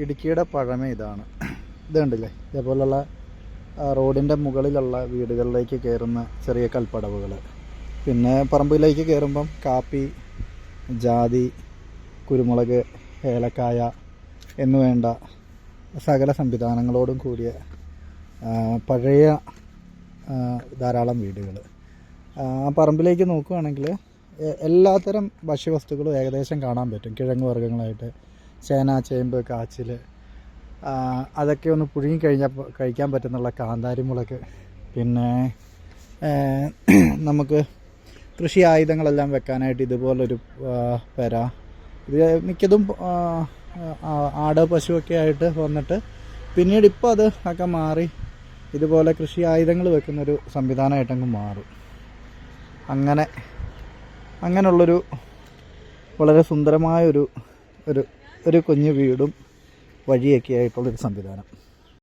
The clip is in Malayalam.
ഇടുക്കിയുടെ പഴമ ഇതാണ്. ഇത് കണ്ടില്ലേ, ഇതേപോലുള്ള റോഡിൻ്റെ മുകളിലുള്ള വീടുകളിലേക്ക് കയറുന്ന ചെറിയ കൽപ്പടവുകൾ. പിന്നെ പറമ്പിലേക്ക് കയറുമ്പം കാപ്പി, ജാതി, കുരുമുളക്, ഏലക്കായ എന്നുവേണ്ട സകല സംവിധാനങ്ങളോടും കൂടിയ പഴയ ധാരാളം വീടുകൾ. ആ പറമ്പിലേക്ക് നോക്കുകയാണെങ്കിൽ എല്ലാത്തരം ഭക്ഷ്യവസ്തുക്കളും ഏകദേശം കാണാൻ പറ്റും. കിഴങ്ങ് വർഗ്ഗങ്ങളായിട്ട് ചേന, ചേമ്പ്, കാച്ചിൽ, അതൊക്കെ ഒന്ന് പുഴുങ്ങി കഴിക്കാൻ പറ്റുന്നുള്ള കാന്താരിമുളക്. പിന്നെ നമുക്ക് കൃഷി ആയുധങ്ങളെല്ലാം വെക്കാനായിട്ട് ഇതുപോലൊരു പെര. ഇത് മിക്കതും ആട്, പശുവൊക്കെ ആയിട്ട് വന്നിട്ട് പിന്നീട് ഇപ്പോൾ അത് ഒക്കെ മാറി ഇതുപോലെ കൃഷി ആയുധങ്ങൾ വെക്കുന്നൊരു സംവിധാനമായിട്ടങ്ങ് മാറും. അങ്ങനെയുള്ളൊരു വളരെ സുന്ദരമായൊരു ഒരു കുഞ്ഞു വീടും വഴിയൊക്കെ ആയിട്ടുള്ളൊരു സംവിധാനം.